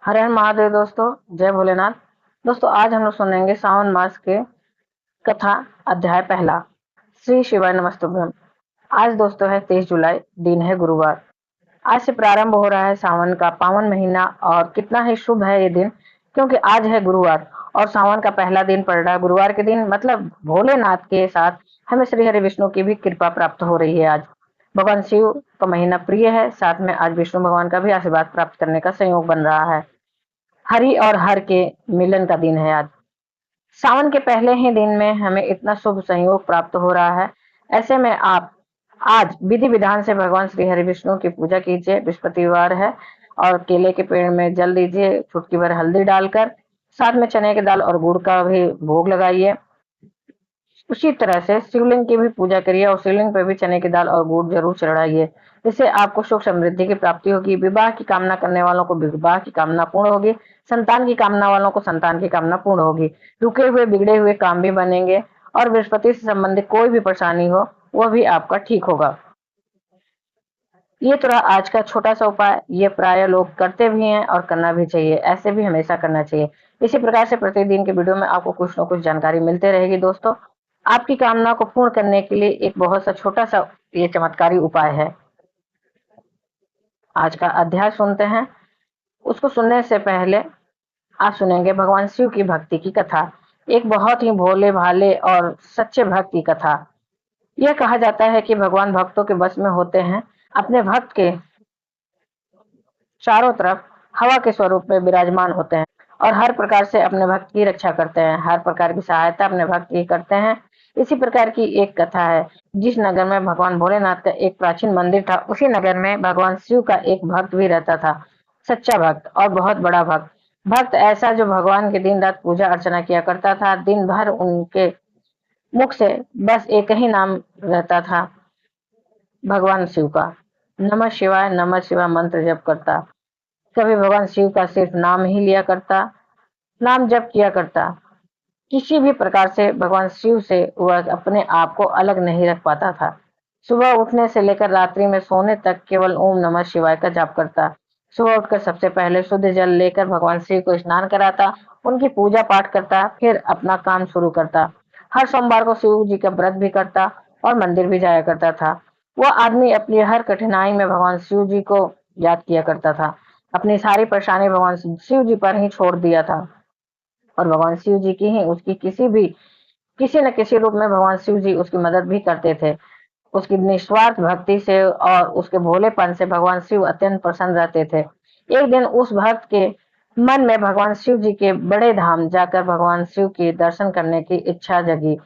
हर हर महादेव दोस्तों। जय भोलेनाथ। दोस्तों आज हम लोग सुनेंगे सावन मास के कथा अध्याय पहला। श्री शिवाय नमस्तुभ्यम। आज दोस्तों है 23 जुलाई, दिन है गुरुवार। आज से प्रारंभ हो रहा है सावन का पावन महीना और कितना ही शुभ है ये दिन, क्योंकि आज है गुरुवार और सावन का पहला दिन पड़ रहा है गुरुवार के दिन। मतलब भोलेनाथ के साथ हमें श्री हरि विष्णु की भी कृपा प्राप्त हो रही है। आज भगवान शिव का महीना प्रिय है, साथ में आज विष्णु भगवान का भी आशीर्वाद प्राप्त करने का संयोग बन रहा है। हरि और हर के मिलन का दिन है आज। सावन के पहले ही दिन में हमें इतना शुभ संयोग प्राप्त हो रहा है। ऐसे में आप आज विधि विधान से भगवान श्री हरि विष्णु की पूजा कीजिए। बृहस्पतिवार है और केले के पेड़ में जल दीजिए, चुटकी भर हल्दी डालकर, साथ में चने की दाल और गुड़ का भी भोग लगाइए। उसी तरह से शिवलिंग की भी पूजा करिए और शिवलिंग पर भी चने की दाल और गुड़ जरूर चढ़ाइए। इससे आपको सुख समृद्धि की प्राप्ति होगी। विवाह की कामना करने वालों को विवाह की कामना पूर्ण होगी। संतान की कामना वालों को संतान की कामना पूर्ण होगी। रुके हुए बिगड़े हुए काम भी बनेंगे और बृहस्पति से संबंधित कोई भी परेशानी हो वह भी आपका ठीक होगा। ये तो रहा आज का छोटा सा उपाय। ये प्राय लोग करते भी हैं और करना भी चाहिए। ऐसे भी हमेशा करना चाहिए। इसी प्रकार से प्रतिदिन के वीडियो में आपको कुछ न कुछ जानकारी मिलते रहेगी। दोस्तों आपकी कामना को पूर्ण करने के लिए एक बहुत सा छोटा सा ये चमत्कारी उपाय है। आज का अध्याय सुनते हैं। उसको सुनने से पहले आप सुनेंगे भगवान शिव की भक्ति की कथा। एक बहुत ही भोले भाले और सच्चे भक्त की कथा। यह कहा जाता है कि भगवान भक्तों के बस में होते हैं। अपने भक्त के चारों तरफ हवा के स्वरूप में विराजमान होते हैं और हर प्रकार से अपने भक्त की रक्षा करते हैं। हर प्रकार की सहायता अपने भक्त की करते हैं। इसी प्रकार की एक कथा है। जिस नगर में भगवान भोलेनाथ का एक प्राचीन मंदिर था, उसी नगर में भगवान शिव का एक भक्त भी रहता था। सच्चा भक्त और बहुत बड़ा भक्त। भक्त ऐसा जो भगवान की दिन रात पूजा अर्चना किया करता था। दिन भर उनके मुख से बस एक ही नाम रहता था, भगवान शिव का। नमः शिवाय मंत्र जप करता। कभी भगवान शिव का सिर्फ नाम ही लिया करता, नाम जप किया करता। किसी भी प्रकार से भगवान शिव से वह अपने आप को अलग नहीं रख पाता था। सुबह उठने से लेकर रात्रि में सोने तक केवल ओम नमः शिवाय का जाप करता। सुबह उठकर सबसे पहले शुद्ध जल लेकर भगवान शिव को स्नान कराता, उनकी पूजा पाठ करता, फिर अपना काम शुरू करता। हर सोमवार को शिव जी का व्रत भी करता और मंदिर भी जाया करता था। वह आदमी अपनी हर कठिनाई में भगवान शिव जी को याद किया करता था। अपनी सारी परेशानी भगवान शिव जी पर ही छोड़ दिया था और भगवान शिव जी की ही उसकी किसी न किसी रूप में भगवान शिव जी उसकी मदद भी करते थे। उसकी निस्वार्थ भक्ति से और उसके भोलेपन से भगवान शिव अत्यंत प्रसन्न रहते थे। एक दिन उस भक्त के मन में भगवान शिव जी के बड़े धाम जाकर भगवान शिव के दर्शन करने की इच्छा जगी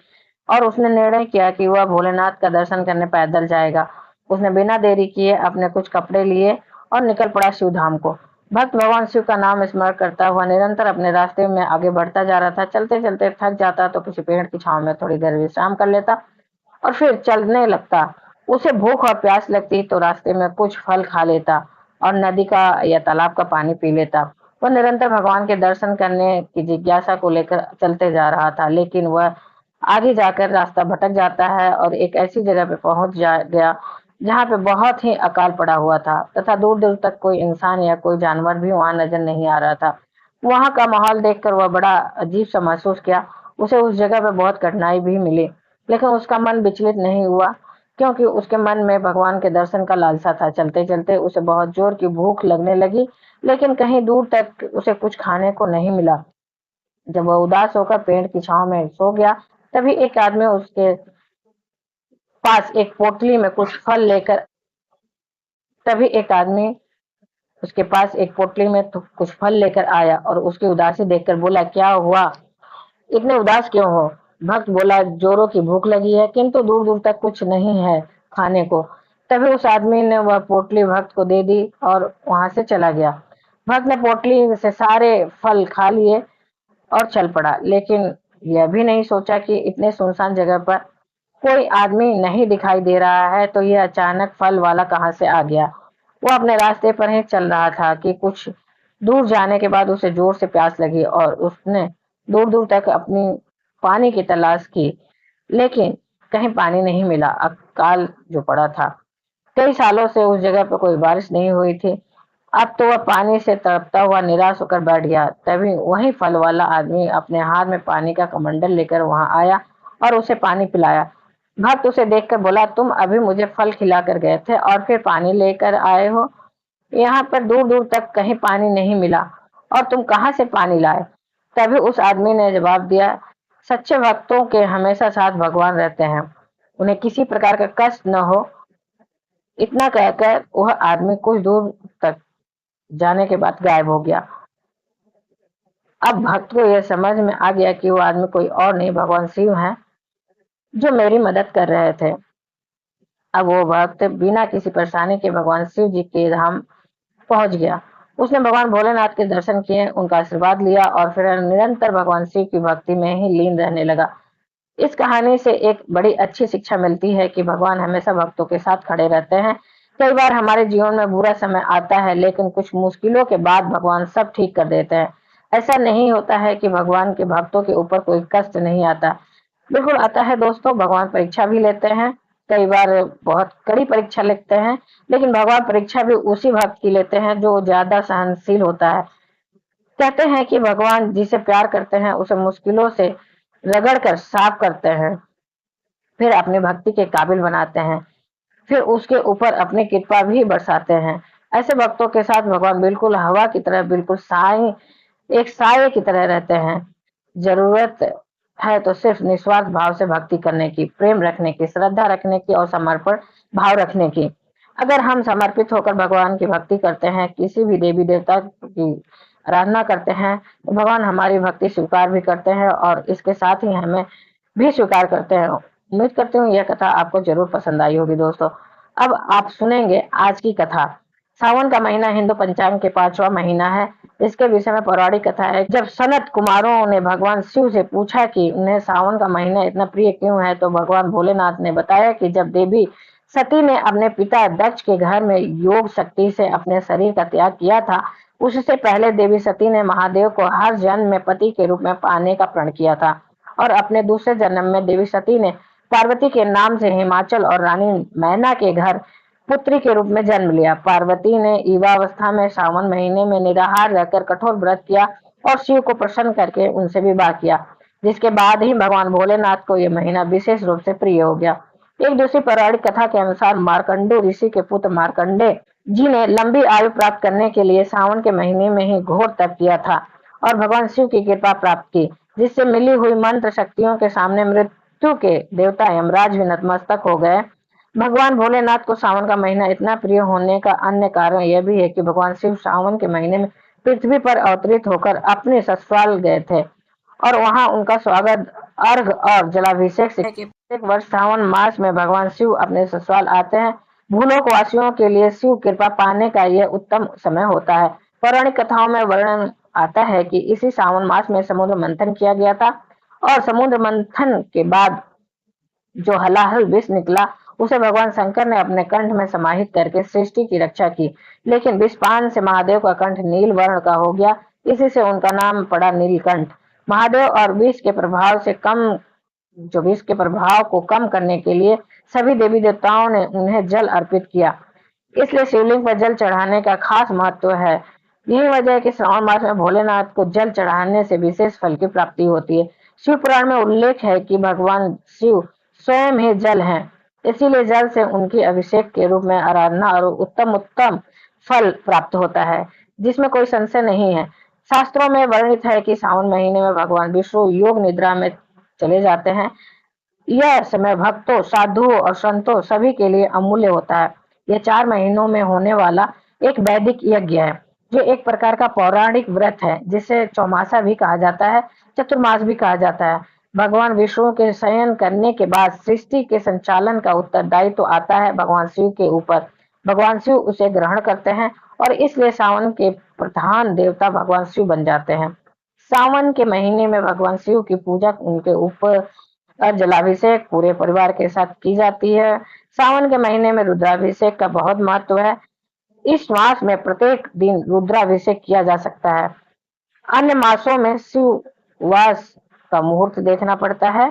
और उसने निर्णय किया कि वह भोलेनाथ का दर्शन करने पैदल जाएगा। उसने बिना देरी किए अपने कुछ कपड़े लिए और निकल पड़ा शिव धाम को। भक्त भगवान शिव का नाम स्मरण करता हुआ निरंतर अपने रास्ते में आगे बढ़ता जा रहा था। चलते चलते थक जाता तो किसी पेड़ की छांव में थोड़ी देर विश्राम कर लेता और फिर चलने लगता। उसे भूख और प्यास लगती तो रास्ते में कुछ फल खा लेता और नदी का या तालाब का पानी पी लेता। वह निरंतर भगवान के दर्शन करने की जिज्ञासा को लेकर चलते जा रहा था, लेकिन वह आगे जाकर रास्ता भटक जाता है और एक ऐसी जगह पे पहुंच जा गया जहाँ पे बहुत ही अकाल पड़ा हुआ था तथा दूर दूर तक कोई इंसान या कोई जानवर भी वहां नजर नहीं आ रहा था। वहां का माहौल देखकर वह बड़ा अजीब सा महसूस किया। उसे उस जगह पे बहुत कठिनाई भी मिली, लेकिन उसका मन विचलित नहीं हुआ, क्योंकि उसके मन में भगवान के दर्शन का लालसा था। चलते चलते उसे बहुत जोर की भूख लगने लगी, लेकिन कहीं दूर तक उसे कुछ खाने को नहीं मिला। जब वह उदास होकर पेड़ की छांव में सो गया, तभी एक आदमी पास एक पोटली में कुछ फल लेकर तभी एक आदमी उसके पास एक पोटली में तो कुछ फल लेकर आया और उसकी उदासी देखकर बोला, क्या हुआ, इतने उदास क्यों हो? भक्त बोला, जोरों की भूख लगी है, किंतु दूर दूर तक कुछ नहीं है खाने को। तभी उस आदमी ने वह पोटली भक्त को दे दी और वहां से चला गया। भक्त ने पोटली से सारे फल खा लिए और चल पड़ा, लेकिन यह भी नहीं सोचा कि इतने सुनसान जगह पर कोई आदमी नहीं दिखाई दे रहा है, तो यह अचानक फल वाला कहाँ से आ गया। वो अपने रास्ते पर ही चल रहा था कि कुछ दूर जाने के बाद उसे जोर से प्यास लगी और उसने दूर दूर तक अपनी पानी की तलाश की, लेकिन कहीं पानी नहीं मिला। अकाल जो पड़ा था, कई सालों से उस जगह पर कोई बारिश नहीं हुई थी अब तो वह पानी से तड़पता हुआ निराश होकर बैठ गया। तभी वही फल वाला आदमी अपने हाथ में पानी का कमंडल लेकर वहां आया और उसे पानी पिलाया। भक्त उसे देखकर बोला, तुम अभी मुझे फल खिलाकर गए थे और फिर पानी लेकर आए हो। यहाँ पर दूर दूर तक कहीं पानी नहीं मिला और तुम कहाँ से पानी लाए। तभी उस आदमी ने जवाब दिया, सच्चे भक्तों के हमेशा साथ भगवान रहते हैं, उन्हें किसी प्रकार का कष्ट न हो। इतना कहकर वह आदमी कुछ दूर तक जाने के बाद गायब हो गया। अब भक्त को यह समझ में आ गया कि वो आदमी कोई और नहीं, भगवान शिव हैं, जो मेरी मदद कर रहे थे। अब वो भक्त बिना किसी परेशानी के भगवान शिव जी के धाम पहुंच गया। उसने भगवान भोलेनाथ के दर्शन किए, उनका आशीर्वाद लिया और फिर निरंतर भगवान शिव की भक्ति में ही लीन रहने लगा। इस कहानी से एक बड़ी अच्छी शिक्षा मिलती है कि भगवान हमेशा भक्तों के साथ खड़े रहते हैं। कई बार हमारे जीवन में बुरा समय आता है, लेकिन कुछ मुश्किलों के बाद भगवान सब ठीक कर देते हैं। ऐसा नहीं होता है कि भगवान के भक्तों के ऊपर कोई कष्ट नहीं आता। बिल्कुल आता है दोस्तों, भगवान परीक्षा भी लेते हैं। कई बार बहुत कड़ी परीक्षा लेते हैं, लेकिन भगवान परीक्षा भी उसी भक्त की लेते हैं जो ज्यादा सहनशील होता है। कहते हैं कि भगवान जिसे प्यार करते हैं उसे मुश्किलों से रगड़ कर साफ करते हैं, फिर अपनी भक्ति के काबिल बनाते हैं, फिर उसके ऊपर अपनी कृपा भी बरसाते हैं। ऐसे भक्तों के साथ भगवान बिल्कुल हवा की तरह, बिल्कुल साए, एक साये की तरह रहते हैं। जरूरत है तो सिर्फ निस्वार्थ भाव से भक्ति करने की, प्रेम रखने की, श्रद्धा रखने की और समर्पण भाव रखने की। अगर हम समर्पित होकर भगवान की भक्ति करते हैं, किसी भी देवी देवता की आराधना करते हैं, तो भगवान हमारी भक्ति स्वीकार भी करते हैं और इसके साथ ही हमें भी स्वीकार करते हैं। उम्मीद करती हूँ यह कथा आपको जरूर पसंद आई होगी दोस्तों। अब आप सुनेंगे आज की कथा। सावन का महीना हिंदू पंचांग के 5वां महीना है। इसके विषय में पौराणिक कथा है। जब सनत कुमारों ने भगवान शिव से पूछा कि उन्हें सावन का महीना इतना प्रिय क्यों है, तो भगवान भोलेनाथ ने बताया कि जब देवी सती ने अपने पिता दक्ष के घर में योग शक्ति से अपने शरीर का त्याग किया था, उससे पहले देवी सती ने महादेव को हर जन्म में पति के रूप में पाने का प्रण किया था और अपने दूसरे जन्म में देवी सती ने पार्वती के नाम से हिमाचल और रानी मैना के घर पुत्री के रूप में जन्म लिया। पार्वती ने युवावस्था में सावन महीने में निराहार रहकर कठोर व्रत किया और शिव को प्रसन्न करके उनसे विवाह किया, जिसके बाद ही भगवान भोलेनाथ को यह महीना विशेष रूप से प्रिय हो गया। एक दूसरी पौराणिक कथा के अनुसार मार्कंडू ऋषि के पुत्र मार्कंडे जी ने लंबी आयु प्राप्त करने के लिए सावन के महीने में ही घोर तप किया था और भगवान शिव की कृपा प्राप्त की, जिससे मिली हुई मंत्र शक्तियों के सामने मृत्यु के देवता यमराज भी नतमस्तक हो गए। भगवान भोलेनाथ को सावन का महीना इतना प्रिय होने का अन्य कारण यह भी है कि भगवान शिव सावन के महीने में पृथ्वी पर अवतरित होकर अपने ससुराल गए थे और वहां उनका स्वागत अर्घ और जलाभिषेक से कि प्रत्येक वर्ष सावन मास में भगवान शिव अपने ससुराल आते हैं। भूलोक वासियों के लिए शिव कृपा पाने का यह उत्तम समय होता है। पौराणिक कथाओं में वर्णन आता है कि इसी सावन मास में समुद्र मंथन किया गया था और समुद्र मंथन के बाद जो हलाहल विष निकला, उसे भगवान शंकर ने अपने कंठ में समाहित करके सृष्टि की रक्षा की। लेकिन विषपान से महादेव का कंठ नील वर्ण का हो गया, इसी से उनका नाम पड़ा नीलकंठ। महादेव और विष के प्रभाव को कम करने के लिए सभी देवी देवताओं ने उन्हें जल अर्पित किया। इसलिए शिवलिंग पर जल चढ़ाने का खास महत्व है। यही वजह है कि श्रावण मास में भोलेनाथ को जल चढ़ाने से विशेष फल की प्राप्ति होती है। शिव पुराण में उल्लेख है कि भगवान शिव स्वयं ही जल हैं, इसीलिए जल से उनकी अभिषेक के रूप में आराधना और उत्तम उत्तम फल प्राप्त होता है, जिसमें कोई संशय नहीं है। शास्त्रों में वर्णित है कि सावन महीने में भगवान विष्णु योग निद्रा में चले जाते हैं। यह समय भक्तों, साधुओं और संतों सभी के लिए अमूल्य होता है। यह 4 महीनों में होने वाला एक वैदिक यज्ञ है, जो एक प्रकार का पौराणिक व्रत है, जिसे चौमासा भी कहा जाता है, चतुर्मास भी कहा जाता है। भगवान विष्णु के शयन करने के बाद सृष्टि के संचालन का उत्तरदायित्व तो आता है भगवान शिव के ऊपर। भगवान शिव उसे ग्रहण करते हैं और इसलिए सावन के प्रधान देवता भगवान शिव बन जाते हैं। सावन के महीने में भगवान शिव की पूजा, उनके ऊपर जलाभिषेक पूरे परिवार के साथ की जाती है। सावन के महीने में रुद्राभिषेक का बहुत महत्व है। इस मास में प्रत्येक दिन रुद्राभिषेक किया जा सकता है। अन्य मासों में शिववास का मुहूर्त देखना पड़ता है,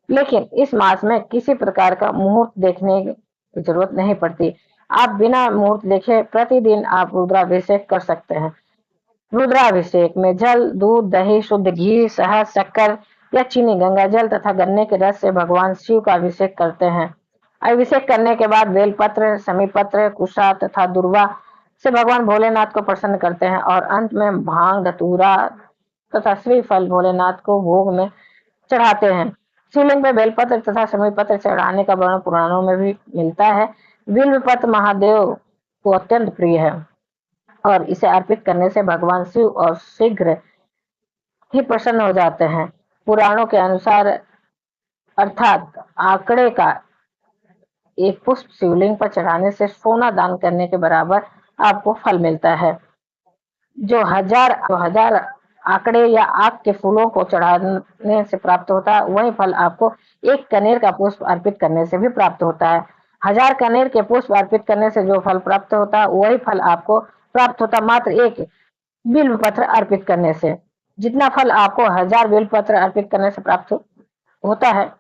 लेकिन इस मास में किसी प्रकार का मुहूर्त देखने की जरूरत नहीं पड़ती। आप बिना मुहूर्त देखे प्रतिदिन आप रुद्राभिषेक कर सकते हैं। रुद्राभिषेक में जल, दूध, दही, शुद्ध घी, शहद, शक्कर या चीनी, गंगा जल तथा गन्ने के रस से भगवान शिव का अभिषेक करते हैं। अभिषेक करने के बाद बेलपत्र, समीपत्र, कुशा तथा दुर्वा से भगवान भोलेनाथ को प्रसन्न करते हैं और अंत में भांग, धतूरा तथा श्रीफल भोलेनाथ को भोग में चढ़ाते हैं। शिवलिंग पे बेलपत्र तथा समीपत्र चढ़ाने का वर्णन पुराणों में भी मिलता है। बिल्वपत्र महादेव को अत्यंत प्रिय है और इसे अर्पित करने से भगवान शिव और शीघ्र ही प्रसन्न हो जाते हैं। पुराणों के अनुसार अर्थात आंकड़े का एक पुष्प शिवलिंग पर चढ़ाने से सोना दान करने के बराबर आपको फल मिलता है। जो हजार आंकड़े या आक के फूलों को चढ़ाने से प्राप्त होता है, वही फल आपको एक कनेर का पुष्प अर्पित करने से भी प्राप्त होता है। 1000 कनेर के पुष्प अर्पित करने से जो फल प्राप्त होता है, वही फल आपको प्राप्त होता मात्र एक बिल्व पत्र अर्पित करने से। जितना फल आपको 1000 बिल्व पत्र अर्पित करने से प्राप्त होता है,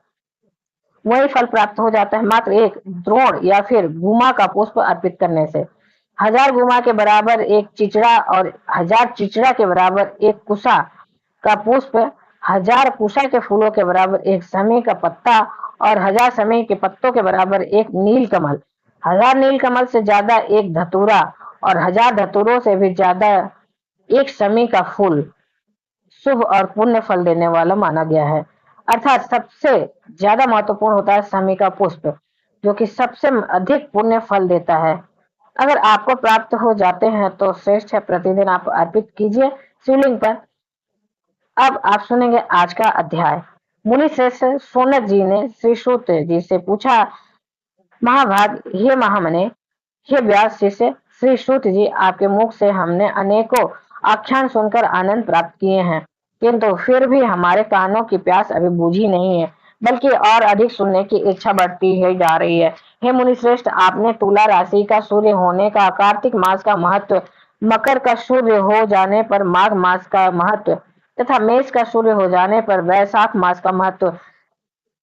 वही फल प्राप्त हो जाता है मात्र एक द्रोण या फिर गुमा का पुष्प अर्पित करने से। 1000 गुमा के बराबर एक चिचड़ा और 1000 चिचड़ा के बराबर एक कुशा का पुष्प, 1000 कुशा के फूलों के बराबर एक समी का पत्ता और 1000 समी के पत्तों के बराबर एक नील कमल, 1000 नील कमल से ज्यादा एक धतूरा और 1000 धतूरों से भी ज्यादा एक समी का फूल शुभ और पुण्य फल देने वाला माना गया है। अर्थात सबसे ज्यादा महत्वपूर्ण होता है समी का पुष्प, जो कि सबसे अधिक पुण्य फल देता है। अगर आपको प्राप्त हो जाते हैं तो श्रेष्ठ है, प्रतिदिन आप अर्पित कीजिए शिवलिंग पर। अब आप सुनेंगे आज का अध्याय। मुनि श्रेष्ठ सोनक जी ने श्री सूत जी से पूछा, महाभाग, हे महामने, हे व्यास शिष्य श्री सूत जी, आपके मुख से हमने अनेकों आख्यान सुनकर आनंद प्राप्त किए हैं, किंतु फिर भी हमारे कानों की प्यास अभी बुझी नहीं है, बल्कि और अधिक सुनने की इच्छा बढ़ती ही जा रही है। हे मुनि श्रेष्ठ, आपने तुला राशि का सूर्य होने का, कार्तिक मास का महत्व, मकर का सूर्य हो जाने पर माघ मास का महत्व तथा मेष का सूर्य हो जाने पर वैशाख मास का महत्व,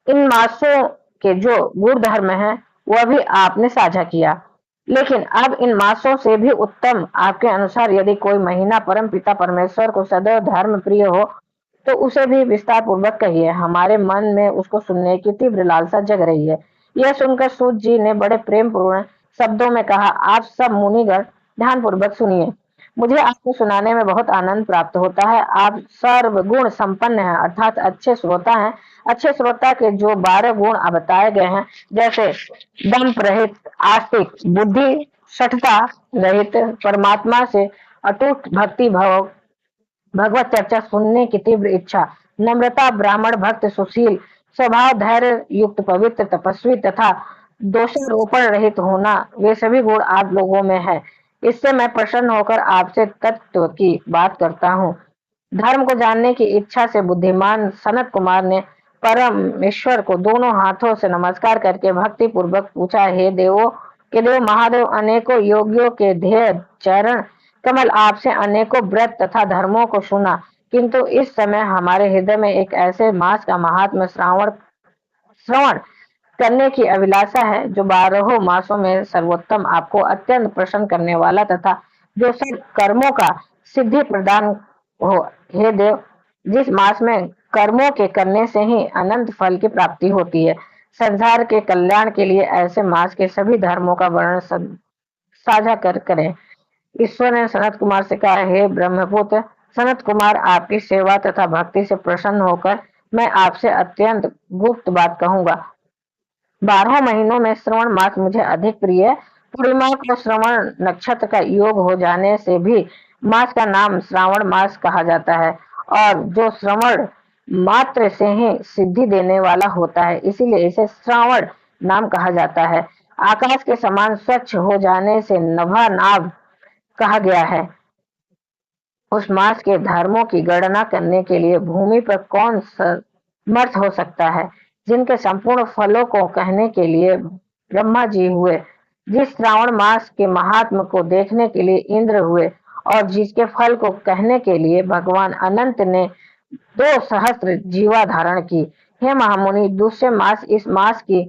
इन मासों के जो गुण धर्म है वह भी आपने साझा किया। लेकिन अब इन मासों से भी उत्तम आपके अनुसार यदि कोई महीना परम पिता परमेश्वर को सदैव धर्म प्रिय हो तो उसे भी विस्तार पूर्वक कहिए। हमारे मन में उसको सुनने की तीव्र लालसा जग रही है। यह सुनकर सूत जी ने बड़े प्रेम पूर्ण शब्दों में कहा, आप सब मुनिगण ध्यान पूर्वक सुनिए। मुझे आपको सुनाने में बहुत आनंद प्राप्त होता है। आप सर्वगुण संपन्न हैं, अर्थात अच्छे श्रोता हैं। अच्छे श्रोता के जो 12 गुण बताए गए हैं, जैसे दंभ रहित, आस्तिक, बुद्धि शठता रहित, परमात्मा से अटूट भक्ति भाव, भगवत चर्चा सुनने की तीव्र इच्छा, नम्रता, ब्राह्मण भक्त, सुशील स्वभाव, धैर्य युक्त, पवित्र, तपस्वी तथा दोषारोपण रहित होना, वे सभी गुण आप लोगों में है। इससे मैं प्रसन्न होकर आपसे तत्व की बात करता हूँ। धर्म को जानने की इच्छा से बुद्धिमान सनत कुमार ने परमेश्वर को दोनों हाथों से नमस्कार करके भक्ति पूर्वक पूछा, हे देवों के देव महादेव, अनेकों योगियों के ध्येय चरण कमल आपसे अनेकों व्रत तथा धर्मों को सुना, किंतु इस समय हमारे हृदय में एक ऐसे मास का महात्म्य श्रवण करने की अभिलाषा है, जो 12 मासों में सर्वोत्तम, आपको अत्यंत प्रसन्न करने वाला तथा जो सब कर्मों का सिद्धि प्रदान हो। हे देव, जिस मास में कर्मों के करने से ही अनंत फल की प्राप्ति होती है, संसार के कल्याण के लिए ऐसे मास के सभी धर्मों का वर्णन साझा करें। ईश्वर ने सनत कुमार से कहा, हे ब्रह्मपुत्र सनत कुमार, आपकी सेवा तथा भक्ति से प्रसन्न होकर मैं आपसे अत्यंत गुप्त बात कहूंगा। 12 महीनों में श्रवण मास मुझे अधिक प्रिय है। पूर्णिमा को श्रवण नक्षत्र का योग हो जाने से भी मास का नाम श्रावण मास कहा जाता है और जो श्रवण मात्र से ही सिद्धि देने वाला होता है, इसीलिए इसे श्रावण नाम कहा जाता है। आकाश के समान स्वच्छ हो जाने से नभा नाभ कहा गया है। उस मास के धर्मों की गणना करने के लिए भूमि पर कौन समर्थ हो सकता है। जिनके संपूर्ण फलों को कहने के लिए ब्रह्मा जी हुए, जिस श्रावण मास के महात्म को देखने के लिए इंद्र हुए और जिसके फल को कहने के लिए भगवान अनंत ने 2 सहस्त्र जीवा धारण की। हे महामुनि, दूसरे मास इस मास की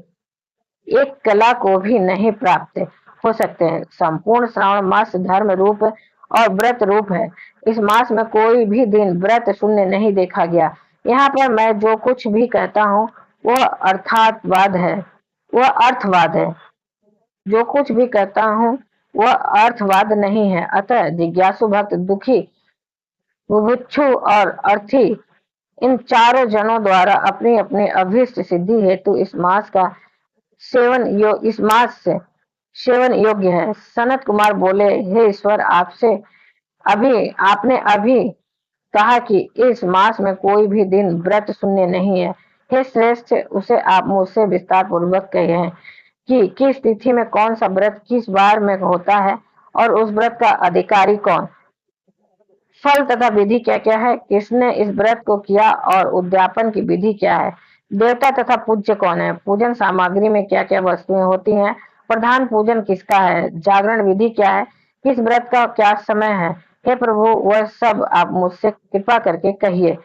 एक कला को भी नहीं प्राप्त हो सकते हैं। संपूर्ण श्रावण मास धर्म रूप और व्रत रूप है। इस मास में कोई भी दिन व्रत शून्य नहीं देखा गया। यहाँ पर मैं जो कुछ भी कहता हूँ वह अर्थातवाद है, वह अर्थवाद है। जो कुछ भी कहता हूँ वह अर्थवाद नहीं है। अतः जिज्ञासु भक्त, दुखी, बुभुक्षु और अर्थी, इन चारों जनों द्वारा अपनी अपनी अभीष्ट सिद्धि हेतु इस मास से सेवन योग्य है। सनत कुमार बोले, हे ईश्वर, आपने अभी कहा कि इस मास में कोई भी दिन व्रत शून्य नहीं है। हे श्रेष्ठ, उसे आप मुझसे विस्तार पूर्वक कहें कि किस तिथि में कौन सा व्रत किस बार में होता है और उस व्रत का अधिकारी कौन, फल तथा विधि क्या क्या है, किसने इस व्रत को किया और उद्यापन की विधि क्या है, देवता तथा पूज्य कौन है, पूजन सामग्री में क्या क्या वस्तुएं होती हैं, प्रधान पूजन किसका है, जागरण विधि क्या है, किस व्रत का क्या समय है। हे प्रभु, वह सब आप मुझसे कृपा करके कहिए।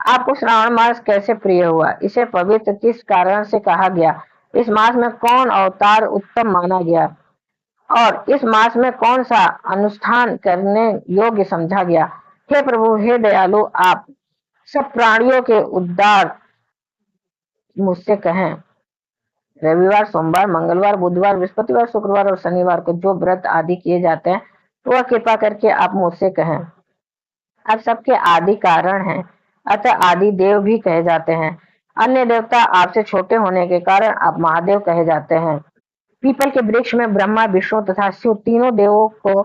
आपको श्रावण मास कैसे प्रिय हुआ, इसे पवित्र किस कारण से कहा गया, इस मास में कौन अवतार उत्तम माना गया और इस मास में कौन सा अनुष्ठान करने योग्य समझा गया। हे प्रभु, हे दयालु, आप सब प्राणियों के उद्धार मुझसे कहें। रविवार, सोमवार, मंगलवार, बुधवार, बृहस्पतिवार, शुक्रवार और शनिवार को जो व्रत आदि किए जाते हैं वह कृपा करके आप मुझसे कहें। आप सबके आदि कारण हैं, अतः आदि देव भी कहे जाते हैं। अन्य देवता आपसे छोटे होने के कारण आप महादेव कहे जाते हैं। पीपल के वृक्ष में ब्रह्मा, विष्णु तथा शिव तीनों देवों को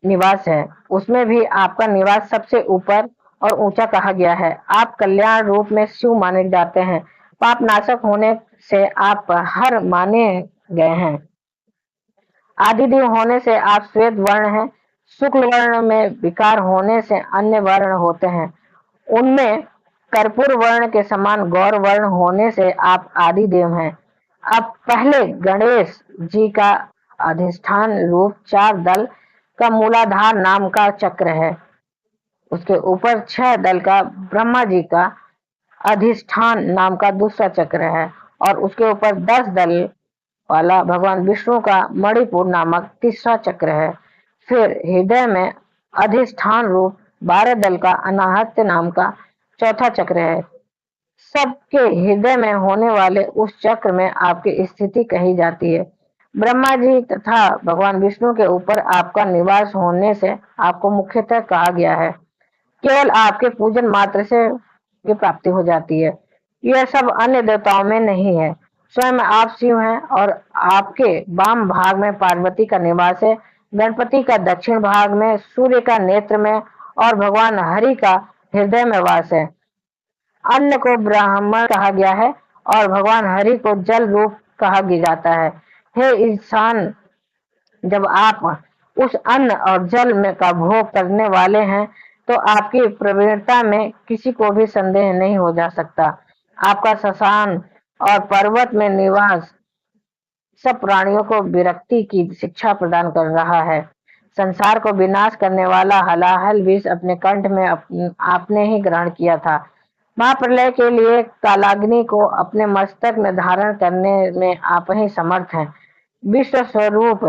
निवास है। उसमें भी आपका निवास सबसे ऊपर और ऊंचा कहा गया है। आप कल्याण रूप में शिव माने जाते हैं। पाप नाशक होने से आप हर माने गए हैं। आदिदेव होने से आप श्वेत वर्ण हैं। शुक्ल वर्ण में विकार होने से अन्य वर्ण होते हैं। उनमें कर्पूर वर्ण के समान गौर वर्ण होने से आप आदिदेव हैं। अब पहले गणेश जी का अधिष्ठान रूप 4 दल का मूलाधार नाम का चक्र है। उसके ऊपर 6 दल का ब्रह्मा जी का अधिष्ठान नाम का दूसरा चक्र है और उसके ऊपर 10 दल वाला भगवान विष्णु का मणिपुर नामक तीसरा चक्र है। फिर हृदय में अधिष्ठान रूप 12 दल का अनाहत नाम का चौथा चक्र है। सबके हृदय में होने वाले उस चक्र में आपकी स्थिति कही जाती है। ब्रह्मा जी तथा भगवान विष्णु के ऊपर आपका निवास होने से आपको मुख्यतः कहा गया है। केवल आपके पूजन मात्र से ये प्राप्ति हो जाती है। यह सब अन्य देवताओं में नहीं है। स्वयं आप शिव हैं और आपके वाम भाग में पार्वती का निवास है, गणपति का दक्षिण भाग में, सूर्य का नेत्र में और भगवान हरि का हृदय में वास है। अन्न को ब्राह्मण कहा गया है और भगवान हरि को जल रूप कहा जाता है। हे इंसान, जब आप उस अन्न और जल में का भोग करने वाले हैं तो आपकी प्रवीणता में किसी को भी संदेह नहीं हो जा सकता। आपका शशान और पर्वत में निवास सब प्राणियों को विरक्ति की शिक्षा प्रदान कर रहा है। संसार को विनाश करने वाला हलाहल विष अपने कंठ में आपने ही ग्रहण किया था। महाप्रलय के लिए कालाग्नि को अपने मस्तक में धारण करने में आप ही समर्थ हैं। विश्व स्वरूप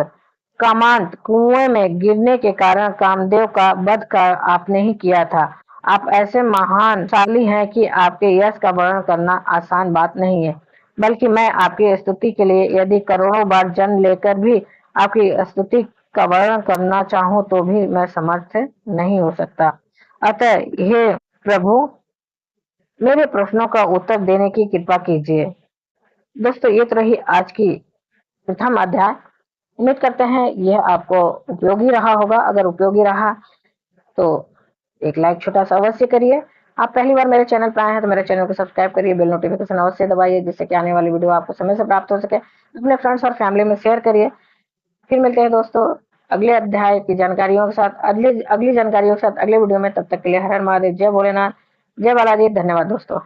कामांत कुएं में गिरने के कारण कामदेव का वध कर आपने ही किया था। आप ऐसे महान शाली हैं कि आपके यश का वर्णन करना आसान बात नहीं है, बल्कि मैं आपकी स्तुति के लिए यदि करोड़ों बार जन्म लेकर भी आपकी स्तुति का वर्णन करना चाहूं तो भी मैं समर्थ नहीं हो सकता। अतः हे प्रभु, मेरे प्रश्नों का उत्तर देने की कृपा कीजिए। दोस्तों, ये तो रही आज की प्रथम अध्याय। उम्मीद करते हैं यह आपको उपयोगी रहा होगा। अगर उपयोगी रहा तो एक लाइक छोटा सा अवश्य करिए। आप पहली बार मेरे चैनल पर आए हैं तो मेरे चैनल को सब्सक्राइब करिए, बेल नोटिफिकेशन अवश्य दबाइए जिससे कि आने वाली वीडियो आपको समय से प्राप्त हो सके। अपने फ्रेंड्स और फैमिली में शेयर करिए। फिर मिलते हैं दोस्तों अगले अध्याय की जानकारियों के साथ, अगली जानकारियों के साथ अगले वीडियो में। तब तक के लिए हर हर महादेव, जय भोलेनाथ, जय बालाजी। धन्यवाद दोस्तों।